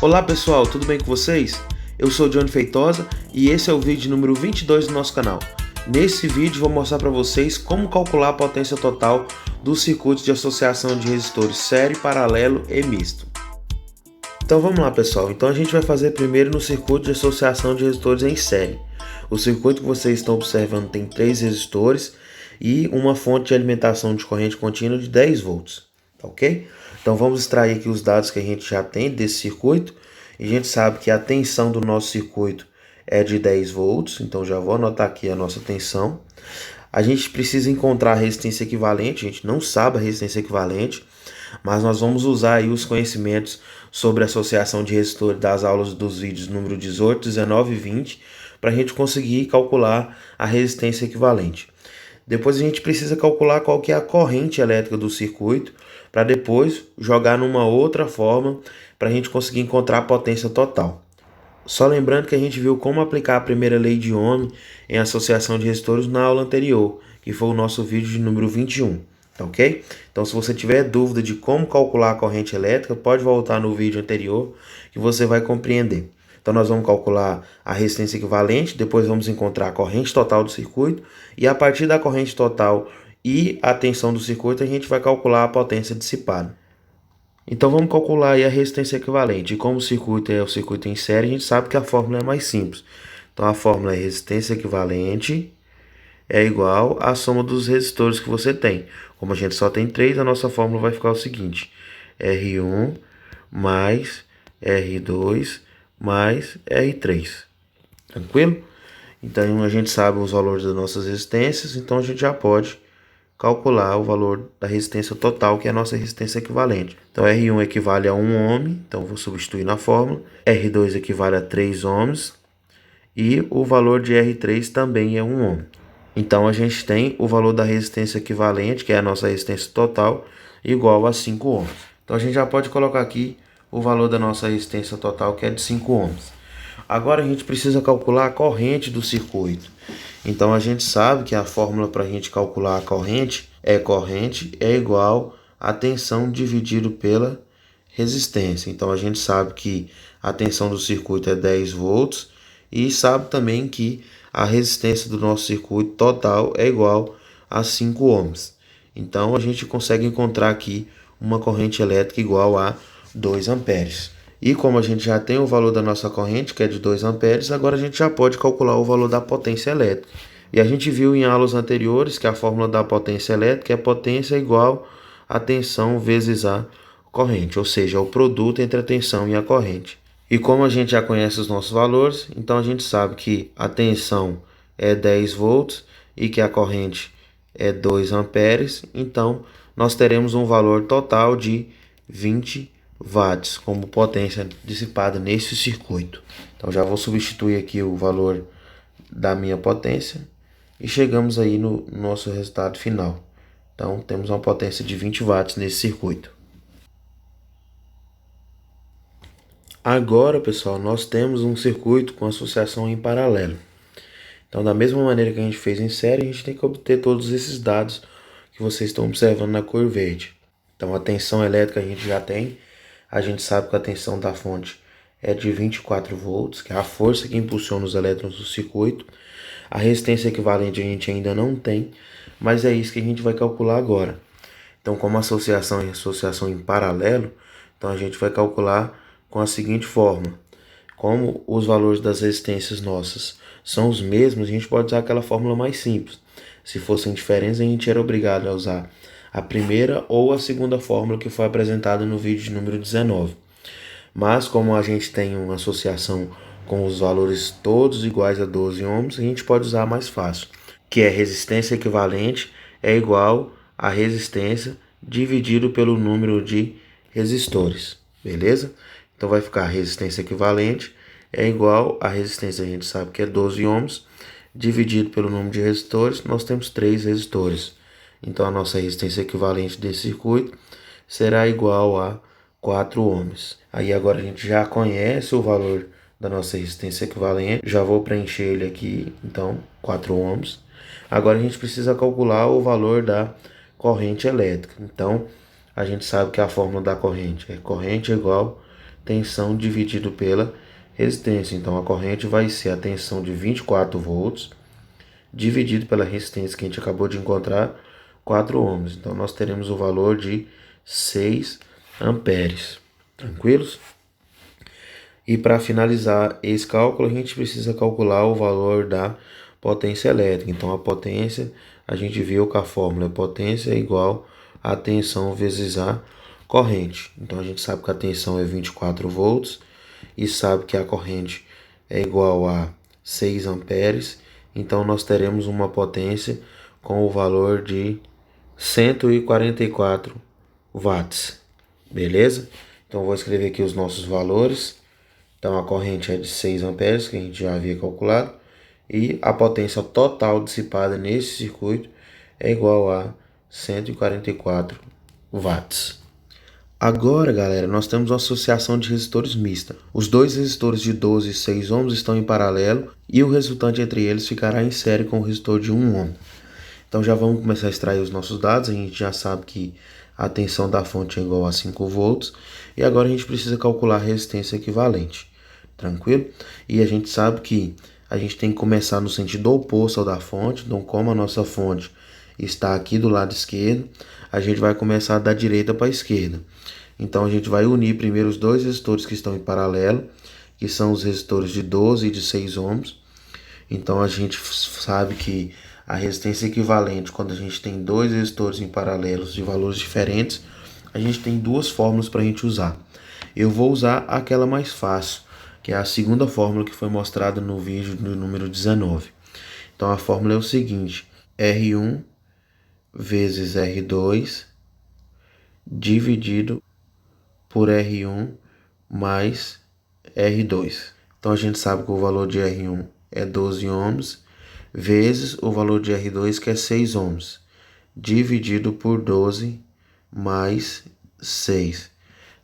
Olá pessoal, tudo bem com vocês? Eu sou o Johnny Feitosa e esse é o vídeo número 22 do nosso canal. Nesse vídeo vou mostrar para vocês como calcular a potência total dos circuitos de associação de resistores série, paralelo e misto. Então vamos lá pessoal, então a gente vai fazer primeiro no circuito de associação de resistores em série. O circuito que vocês estão observando tem 3 resistores e uma fonte de alimentação de corrente contínua de 10 volts, tá ok? Então vamos extrair aqui os dados que a gente já tem desse circuito. E a gente sabe que a tensão do nosso circuito é de 10 volts, então já vou anotar aqui a nossa tensão. A gente precisa encontrar a resistência equivalente, a gente não sabe a resistência equivalente, mas nós vamos usar aí os conhecimentos sobre associação de resistores das aulas dos vídeos número 18, 19 e 20, para a gente conseguir calcular a resistência equivalente. Depois a gente precisa calcular qual que é a corrente elétrica do circuito, para depois jogar numa outra forma para a gente conseguir encontrar a potência total. Só lembrando que a gente viu como aplicar a primeira lei de Ohm em associação de resistores na aula anterior, que foi o nosso vídeo de número 21, tá ok? Então se você tiver dúvida de como calcular a corrente elétrica, pode voltar no vídeo anterior que você vai compreender. Então nós vamos calcular a resistência equivalente, depois vamos encontrar a corrente total do circuito e a partir da corrente total e a tensão do circuito a gente vai calcular a potência dissipada. Então vamos calcular aí a resistência equivalente. E como o circuito é o circuito em série, a gente sabe que a fórmula é mais simples. Então a fórmula é resistência equivalente é igual à soma dos resistores que você tem. Como a gente só tem 3, a nossa fórmula vai ficar o seguinte: R1 mais R2 mais R3. Tranquilo? Então a gente sabe os valores das nossas resistências, então a gente já pode calcular o valor da resistência total, que é a nossa resistência equivalente. Então R1 equivale a 1 ohm, então vou substituir na fórmula. R2 equivale a 3 ohms e o valor de R3 também é 1 ohm. Então a gente tem o valor da resistência equivalente, que é a nossa resistência total, igual a 5 ohms. Então a gente já pode colocar aqui o valor da nossa resistência total, que é de 5 ohms. Agora a gente precisa calcular a corrente do circuito. Então a gente sabe que a fórmula para a gente calcular a corrente é igual a tensão dividido pela resistência. Então a gente sabe que a tensão do circuito é 10 volts e sabe também que a resistência do nosso circuito total é igual a 5 ohms. Então a gente consegue encontrar aqui uma corrente elétrica igual a 2 amperes. E como a gente já tem o valor da nossa corrente, que é de 2 amperes, agora a gente já pode calcular o valor da potência elétrica. E a gente viu em aulas anteriores que a fórmula da potência elétrica é potência igual a tensão vezes a corrente, ou seja, o produto entre a tensão e a corrente. E como a gente já conhece os nossos valores, então a gente sabe que a tensão é 10 volts e que a corrente é 2 amperes, então nós teremos um valor total de 20 watts como potência dissipada nesse circuito. Então já vou substituir aqui o valor da minha potência e chegamos aí no nosso resultado final. Então temos uma potência de 20 watts nesse circuito. Agora, pessoal, nós temos um circuito com associação em paralelo. Então, da mesma maneira que a gente fez em série, a gente tem que obter todos esses dados que vocês estão observando na cor verde. Então, a tensão elétrica a gente já tem. A gente sabe que a tensão da fonte é de 24 volts, que é a força que impulsiona os elétrons do circuito. A resistência equivalente a gente ainda não tem, mas é isso que a gente vai calcular agora. Então, como associação e associação em paralelo, então a gente vai calcular com a seguinte forma. Como os valores das resistências nossas são os mesmos, a gente pode usar aquela fórmula mais simples. Se fossem diferentes, a gente era obrigado a usar a primeira ou a segunda fórmula que foi apresentada no vídeo de número 19. Mas como a gente tem uma associação com os valores todos iguais a 12 ohms, a gente pode usar mais fácil, que é resistência equivalente é igual a resistência dividido pelo número de resistores, beleza? Então vai ficar resistência equivalente é igual a resistência, a gente sabe que é 12 ohms, dividido pelo número de resistores, nós temos 3 resistores. Então a nossa resistência equivalente desse circuito será igual a 4 ohms. Aí agora a gente já conhece o valor da nossa resistência equivalente, já vou preencher ele aqui, então 4 ohms. Agora a gente precisa calcular o valor da corrente elétrica. Então a gente sabe que a fórmula da corrente é igual tensão dividido pela resistência. Então a corrente vai ser a tensão de 24 volts dividido pela resistência que a gente acabou de encontrar, 4 ohms. Então nós teremos o valor de 6 amperes. Tranquilos? E para finalizar esse cálculo, a gente precisa calcular o valor da potência elétrica. Então a potência, a gente viu que a fórmula é potência é igual a tensão vezes a corrente. Então a gente sabe que a tensão é 24 volts e sabe que a corrente é igual a 6 amperes. Então nós teremos uma potência com o valor de 144 watts. Beleza? Então vou escrever aqui os nossos valores. Então a corrente é de 6 amperes, que a gente já havia calculado, e a potência total dissipada nesse circuito é igual a 144 watts. Agora, galera, nós temos uma associação de resistores mista. Os dois resistores de 12 e 6 ohms estão em paralelo e o resultante entre eles ficará em série com o resistor de 1 ohm. Então já vamos começar a extrair os nossos dados. A gente já sabe que a tensão da fonte é igual a 5 volts e agora a gente precisa calcular a resistência equivalente. Tranquilo? E a gente sabe que a gente tem que começar no sentido oposto ao da fonte. Então, como a nossa fonte está aqui do lado esquerdo, a gente vai começar da direita para a esquerda. Então a gente vai unir primeiro os dois resistores que estão em paralelo, que são os resistores de 12 e de 6 ohms. Então a gente sabe que a resistência equivalente, quando a gente tem dois resistores em paralelos de valores diferentes, a gente tem duas fórmulas para a gente usar. Eu vou usar aquela mais fácil, que é a segunda fórmula que foi mostrada no vídeo do número 19. Então a fórmula é o seguinte: R1 vezes R2 dividido por R1 mais R2. Então a gente sabe que o valor de R1 é 12 ohms, vezes o valor de R2, que é 6 ohms, dividido por 12 mais 6.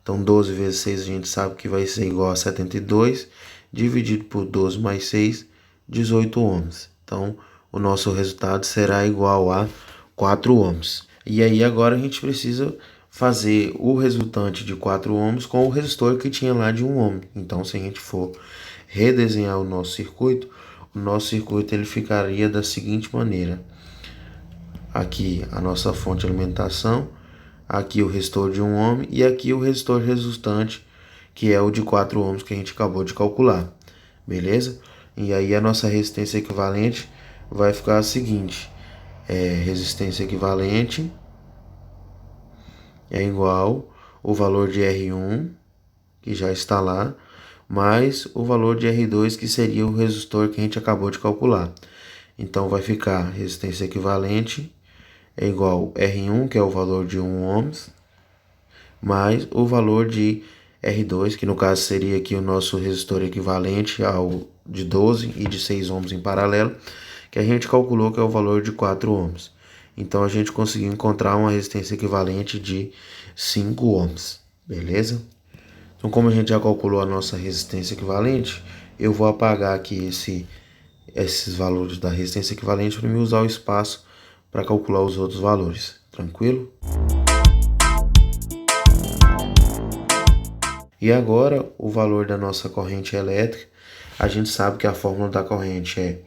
Então 12 vezes 6 a gente sabe que vai ser igual a 72, dividido por 12 mais 6, 18 ohms. Então o nosso resultado será igual a 4 ohms. E aí agora a gente precisa fazer o resultante de 4 ohms com o resistor que tinha lá de 1 ohm. Então se a gente for redesenhar o nosso circuito ele ficaria da seguinte maneira: aqui a nossa fonte de alimentação, aqui o resistor de 1 ohm e aqui o resistor resultante, que é o de 4 ohms que a gente acabou de calcular. Beleza? E aí a nossa resistência equivalente vai ficar a seguinte: resistência equivalente é igual o valor de R1, que já está lá, mais o valor de R2, que seria o resistor que a gente acabou de calcular. Então vai ficar resistência equivalente é igual R1, que é o valor de 1 ohms, mais o valor de R2, que no caso seria aqui o nosso resistor equivalente ao de 12 e de 6 ohms em paralelo, que a gente calculou que é o valor de 4 ohms. Então a gente conseguiu encontrar uma resistência equivalente de 5 ohms, beleza? Então, como a gente já calculou a nossa resistência equivalente, eu vou apagar aqui esses valores da resistência equivalente para me usar o espaço para calcular os outros valores. Tranquilo? E agora, o valor da nossa corrente elétrica. A gente sabe que a fórmula da corrente é: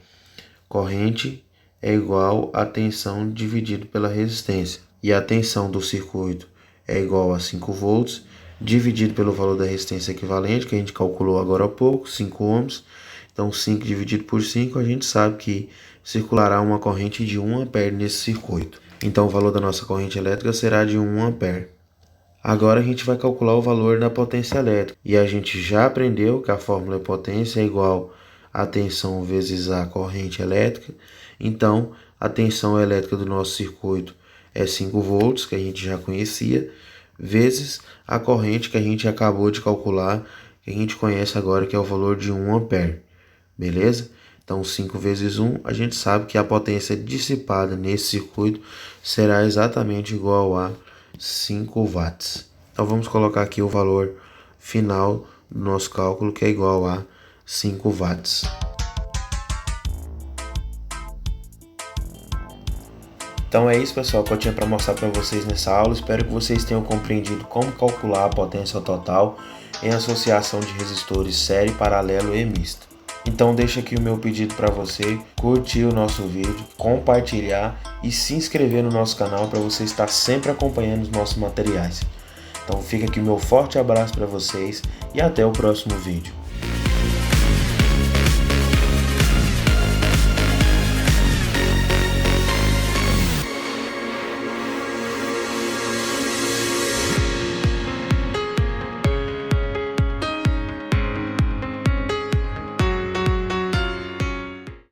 corrente é igual a tensão dividido pela resistência. E a tensão do circuito é igual a 5 volts, dividido pelo valor da resistência equivalente, que a gente calculou agora há pouco, 5 ohms. Então 5 dividido por 5, a gente sabe que circulará uma corrente de 1 ampere nesse circuito. Então o valor da nossa corrente elétrica será de 1 ampere. Agora a gente vai calcular o valor da potência elétrica. E a gente já aprendeu que a fórmula de potência é igual a tensão vezes a corrente elétrica. Então a tensão elétrica do nosso circuito é 5 volts, que a gente já conhecia, vezes a corrente que a gente acabou de calcular, que a gente conhece agora, que é o valor de 1 ampere. Beleza? Então 5 vezes 1, a gente sabe que a potência dissipada nesse circuito será exatamente igual a 5 watts. Então vamos colocar aqui o valor final do nosso cálculo, que é igual a 5 watts. Então é isso, pessoal, que eu tinha para mostrar para vocês nessa aula. Espero que vocês tenham compreendido como calcular a potência total em associação de resistores série, paralelo e misto. Então deixa aqui o meu pedido para você curtir o nosso vídeo, compartilhar e se inscrever no nosso canal para você estar sempre acompanhando os nossos materiais. Então fica aqui o meu forte abraço para vocês e até o próximo vídeo.